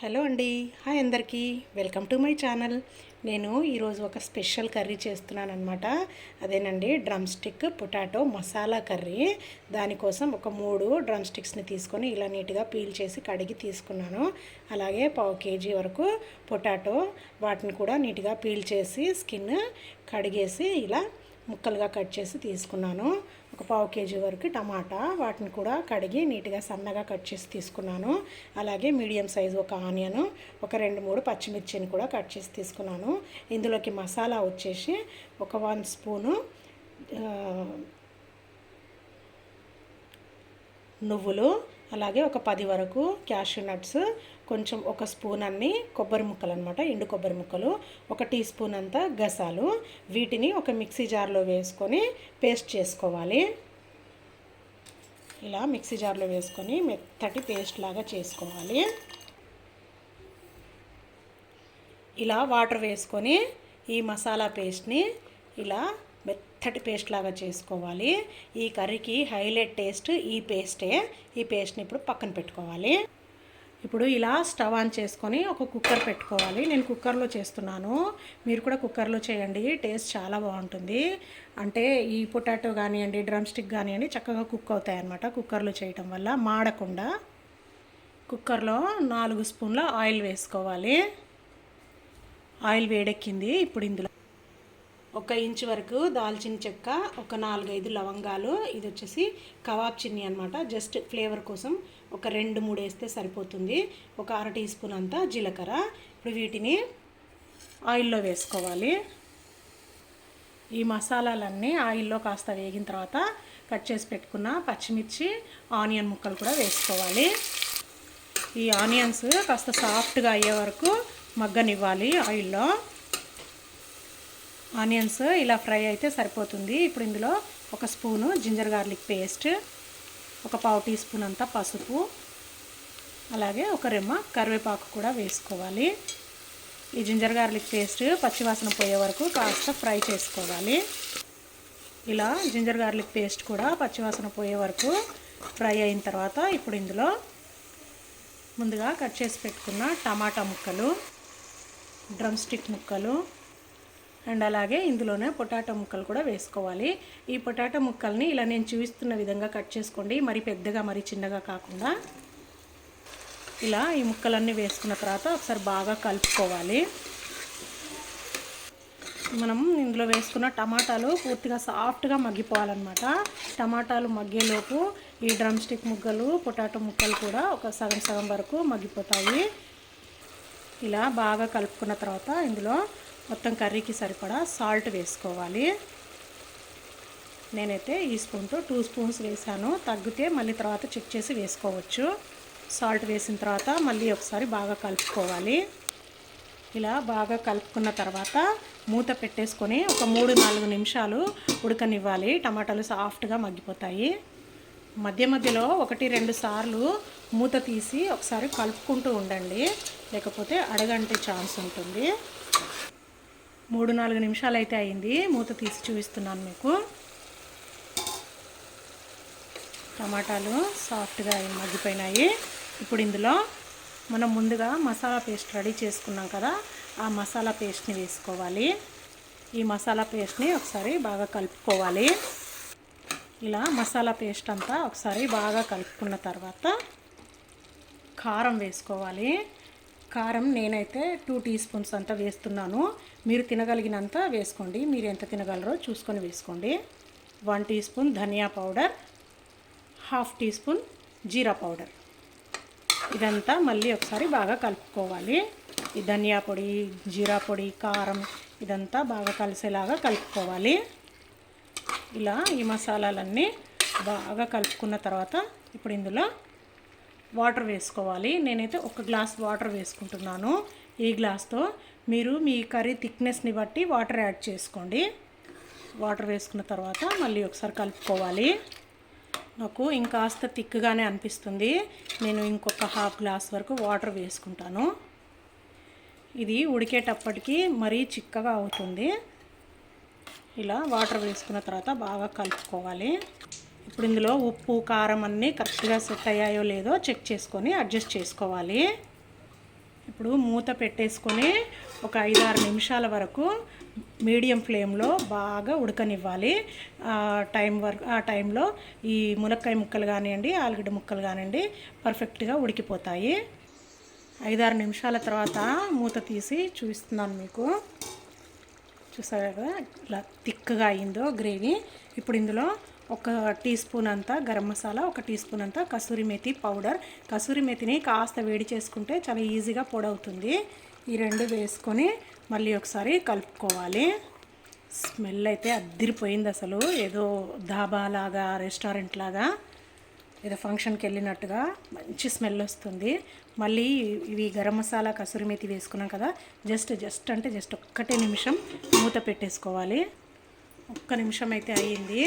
Hello అండి, hi అందరికీ, welcome to my channel. నేను ఈరోజు ఒక స్పెషల్ కర్రీ చేస్తున్నాను అనమాట. అదేనండి drum stick potato masala curry. దానికోసం ఒక 3 డ్రమ్ స్టిక్స్ని తీసుకొని ఇలా నీట్గా పీల్ చేసి కడిగి తీసుకున్నాను. అలాగే 1/2 kg వరకు పొటాటో, వాటిని కూడా నీట్గా పీల్ చేసి స్కిన్ కడిగేసి ఇలా ముక్కలుగా కట్ చేసి తీసుకున్నాను. ఒక 1/2 kg వరకు టమాటా, వాటిని కూడా కడిగి నీట్గా సన్నగా కట్ చేసి తీసుకున్నాను. అలాగే మీడియం సైజు ఒక ఆనియన్, ఒక 2-3 పచ్చిమిర్చిని కూడా కట్ చేసి తీసుకున్నాను. ఇందులోకి మసాలా వచ్చేసి ఒక 1 స్పూను నువ్వులు, అలాగే ఒక 10 వరకు క్యాష్యూ నట్స్, కొంచెం ఒక స్పూన్ అన్ని కొబ్బరి ముక్కలు అనమాట, ఎండు కొబ్బరి ముక్కలు, ఒక టీ స్పూన్ అంతా గసాలు. వీటిని ఒక మిక్సీ జార్లో వేసుకొని పేస్ట్ చేసుకోవాలి. ఇలా మిక్సీ జార్లో వేసుకొని మెత్తటి పేస్ట్ లాగా చేసుకోవాలి. ఇలా వాటర్ వేసుకొని ఈ మసాలా పేస్ట్ని ఇలా మెత్తటి పేస్ట్ లాగా చేసుకోవాలి. ఈ కర్రీకి హైలైట్ టేస్ట్ ఈ పేస్టే. ఈ పేస్ట్ని ఇప్పుడు పక్కన పెట్టుకోవాలి. ఇప్పుడు ఇలా స్టవ్ ఆన్ చేసుకొని ఒక కుక్కర్ పెట్టుకోవాలి. నేను కుక్కర్లో చేస్తున్నాను, మీరు కూడా కుక్కర్లో చేయండి, టేస్ట్ చాలా బాగుంటుంది. అంటే ఈ పొటాటో కానివ్వండి, డ్రమ్ స్టిక్ కానివ్వండి, చక్కగా కుక్ అవుతాయి అన్నమాట కుక్కర్లో చేయటం వల్ల, మాడకుండా. కుక్కర్లో 4 స్పూన్ల ఆయిల్ వేసుకోవాలి. ఆయిల్ వేడెక్కింది. ఇప్పుడు ఇందులో 1 ఇంచు వరకు దాల్చిన చెక్క, ఒక 4-5 లవంగాలు, ఇది వచ్చేసి కబాబ్ చిన్ని అనమాట, జస్ట్ ఫ్లేవర్ కోసం ఒక 2-3 వేస్తే సరిపోతుంది. ఒక 1/2 టీ స్పూన్ అంతా జీలకర్ర. ఇప్పుడు వీటిని ఆయిల్లో వేసుకోవాలి. ఈ మసాలాలన్నీ ఆయిల్లో కాస్త వేగిన తర్వాత కట్ చేసి పెట్టుకున్న పచ్చిమిర్చి, ఆనియన్ ముక్కలు కూడా వేసుకోవాలి. ఈ ఆనియన్స్ కాస్త సాఫ్ట్గా అయ్యే వరకు మగ్గనివ్వాలి ఆయిల్లో. ఆనియన్స్ ఇలా ఫ్రై అయితే సరిపోతుంది. ఇప్పుడు ఇందులో ఒక స్పూను జింజర్ గార్లిక్ పేస్ట్, ఒక 1/2 టీ స్పూన్ అంతా పసుపు, అలాగే ఒక రెమ్మ కరివేపాకు కూడా వేసుకోవాలి. ఈ జింజర్ గార్లిక్ పేస్ట్ పచ్చివాసన పోయే వరకు కాస్త ఫ్రై చేసుకోవాలి. ఇలా జింజర్ గార్లిక్ పేస్ట్ కూడా పచ్చివాసన పోయే వరకు ఫ్రై అయిన తర్వాత ఇప్పుడు ఇందులో ముందుగా కట్ చేసి పెట్టుకున్న టమాటా ముక్కలు, డ్రమ్ స్టిక్ ముక్కలు, అండ్ అలాగే ఇందులోనే పొటాటో ముక్కలు కూడా వేసుకోవాలి. ఈ పొటాటో ముక్కల్ని ఇలా నేను చూపిస్తున్న విధంగా కట్ చేసుకోండి, మరి పెద్దగా మరి చిన్నగా కాకుండా. ఇలా ఈ ముక్కలన్నీ వేసుకున్న తర్వాత ఒకసారి బాగా కలుపుకోవాలి. మనం ఇందులో వేసుకున్న టమాటాలు పూర్తిగా సాఫ్ట్గా మగ్గిపోవాలన్నమాట. టమాటాలు మగ్గేలోపు ఈ డ్రమ్ స్టిక్ ముక్కలు, పొటాటో ముక్కలు కూడా ఒక సగం వరకు మగ్గిపోతాయి. ఇలా బాగా కలుపుకున్న తర్వాత ఇందులో మొత్తం కర్రీకి సరిపడా సాల్ట్ వేసుకోవాలి. నేనైతే ఈ స్పూన్తో 2 స్పూన్స్ వేసాను, తగ్గితే మళ్ళీ తర్వాత చెక్ చేసి వేసుకోవచ్చు. సాల్ట్ వేసిన తర్వాత మళ్ళీ ఒకసారి బాగా కలుపుకోవాలి. ఇలా బాగా కలుపుకున్న తర్వాత మూత పెట్టేసుకొని ఒక 3-4 నిమిషాలు ఉడకనివ్వాలి. టమాటాలు సాఫ్ట్గా మగ్గిపోతాయి. మధ్య మధ్యలో 1-2 సార్లు మూత తీసి ఒకసారి కలుపుకుంటూ ఉండండి, లేకపోతే అడగంటే ఛాన్స్ ఉంటుంది. 3-4 నిమిషాలు అయితే అయింది. మూత తీసి చూపిస్తున్నాను మీకు. టమాటాలు సాఫ్ట్గా మగ్గిపోయినాయి. ఇప్పుడు ఇందులో మనం ముందుగా మసాలా పేస్ట్ రెడీ చేసుకున్నాం కదా, ఆ మసాలా పేస్ట్ని వేసుకోవాలి. ఈ మసాలా పేస్ట్ని ఒకసారి బాగా కలుపుకోవాలి. ఇలా మసాలా పేస్ట్ అంతా ఒకసారి బాగా కలుపుకున్న తర్వాత కారం వేసుకోవాలి. కారం నేనైతే 2 టీ స్పూన్స్ అంతా వేస్తున్నాను, మీరు తినగలిగినంత వేసుకోండి, మీరు ఎంత తినగలరో చూసుకొని వేసుకోండి. 1 టీ స్పూన్ ధనియా పౌడర్, 1/2 టీ స్పూన్ జీరా పౌడర్. ఇదంతా మళ్ళీ ఒకసారి బాగా కలుపుకోవాలి. ఈ ధనియా పొడి, జీరా పొడి, కారం ఇదంతా బాగా కలిసేలాగా కలుపుకోవాలి. ఇలా ఈ మసాలాలన్నీ బాగా కలుపుకున్న తర్వాత ఇప్పుడు ఇందులో వాటర్ వేసుకోవాలి. నేనైతే 1 గ్లాస్ వాటర్ వేసుకుంటున్నాను. ఈ గ్లాస్తో మీరు మీ కర్రీ థిక్నెస్ని బట్టి వాటర్ యాడ్ చేసుకోండి. వాటర్ వేసుకున్న తర్వాత మళ్ళీ ఒకసారి కలుపుకోవాలి. నాకు ఇంకాస్త థిక్గానే అనిపిస్తుంది, నేను ఇంకొక 1/2 గ్లాస్ వరకు వాటర్ వేసుకుంటాను. ఇది ఉడికేటప్పటికి మరీ చిక్కగా అవుతుంది. ఇలా వాటర్ వేసుకున్న తర్వాత బాగా కలుపుకోవాలి. ఇప్పుడు ఇందులో ఉప్పు, కారం అన్నీ కరెక్ట్గా సెట్ అయ్యాయో లేదో చెక్ చేసుకొని అడ్జస్ట్ చేసుకోవాలి. ఇప్పుడు మూత పెట్టేసుకొని ఒక 5-6 నిమిషాల వరకు మీడియం ఫ్లేమ్లో బాగా ఉడకనివ్వాలి. ఆ టైంలో ఈ ములక్కాయ ముక్కలు కానివ్వండి, ఆలుగడ్డ ముక్కలు కానివ్వండి పర్ఫెక్ట్గా ఉడికిపోతాయి. 5-6 నిమిషాల తర్వాత మూత తీసి చూపిస్తున్నాను మీకు. చూసారా ఇలా థిక్గా అయిందో గ్రేవీ. ఇప్పుడు ఇందులో ఒక టీ స్పూన్ అంతా గరం మసాలా, ఒక టీ స్పూన్ అంతా కసూరి మేతి పౌడర్. కసూరి మేతిని కాస్త వేడి చేసుకుంటే చాలా ఈజీగా పొడవుతుంది. ఈ రెండు వేసుకొని మళ్ళీ ఒకసారి కలుపుకోవాలి. స్మెల్ అయితే అద్దిరిపోయింది అసలు. ఏదో ధాబా లాగా, రెస్టారెంట్ లాగా, ఏదో ఫంక్షన్కి వెళ్ళినట్టుగా మంచి స్మెల్ వస్తుంది. మళ్ళీ ఇవి గరం మసాలా, కసూరి మేతి వేసుకున్నాం కదా, జస్ట్ ఒక్కటే నిమిషం మూత పెట్టేసుకోవాలి. ఒక్క నిమిషం అయితే అయ్యింది.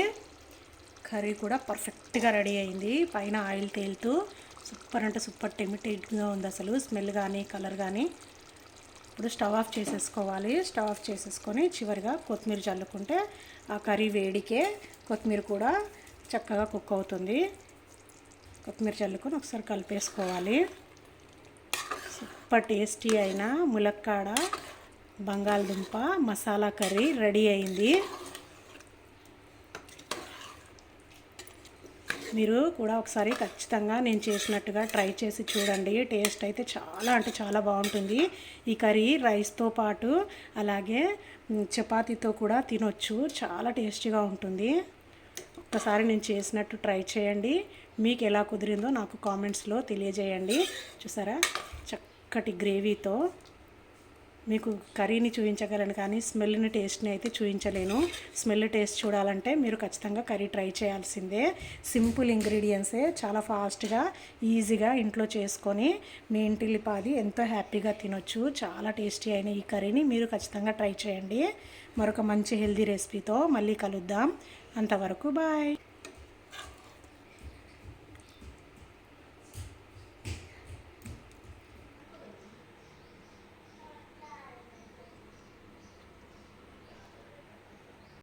కర్రీ కూడా పర్ఫెక్ట్గా రెడీ అయింది. పైన ఆయిల్ తేలుతూ సూపర్ అంటే సూపర్ టెమిటేట్గా ఉంది అసలు. స్మెల్ కానీ కలర్ కానీ. ఇప్పుడు స్టవ్ ఆఫ్ చేసేసుకోవాలి. స్టవ్ ఆఫ్ చేసేసుకొని చివరిగా కొత్తిమీర చల్లుకుంటే ఆ కర్రీ వేడికే కొత్తిమీర కూడా చక్కగా కుక్ అవుతుంది. కొత్తిమీర చల్లుకొని ఒకసారి కలిపేసుకోవాలి. సూపర్ టేస్టీ అయిన ములక్కాడ బంగాళదుంప మసాలా కర్రీ రెడీ అయింది. మీరు కూడా ఒకసారి ఖచ్చితంగా నేను చేసినట్టుగా ట్రై చేసి చూడండి. టేస్ట్ అయితే చాలా అంటే చాలా బాగుంటుంది. ఈ కర్రీ రైస్తో పాటు అలాగే చపాతీతో కూడా తినొచ్చు. చాలా టేస్టీగా ఉంటుంది. ఒక్కసారి నేను చేసినట్టు ట్రై చేయండి. మీకు ఎలా కుదిరిందో నాకు కామెంట్స్లో తెలియజేయండి. చూసారా చక్కటి గ్రేవీతో. మీకు కర్రీని చూపించగలను కానీ స్మెల్ని, టేస్ట్ని అయితే చూపించలేను. స్మెల్ టేస్ట్ చూడాలంటే మీరు ఖచ్చితంగా కర్రీ ట్రై చేయాల్సిందే. సింపుల్ ఇంగ్రీడియంట్సే, చాలా ఫాస్ట్గా ఈజీగా ఇంట్లో చేసుకొని మీ ఇంటిల్లిపాది ఎంతో హ్యాపీగా తినొచ్చు. చాలా టేస్టీ అయిన ఈ కర్రీని మీరు ఖచ్చితంగా ట్రై చేయండి. మరొక మంచి హెల్దీ రెసిపీతో మళ్ళీ కలుద్దాం. అంతవరకు బాయ్.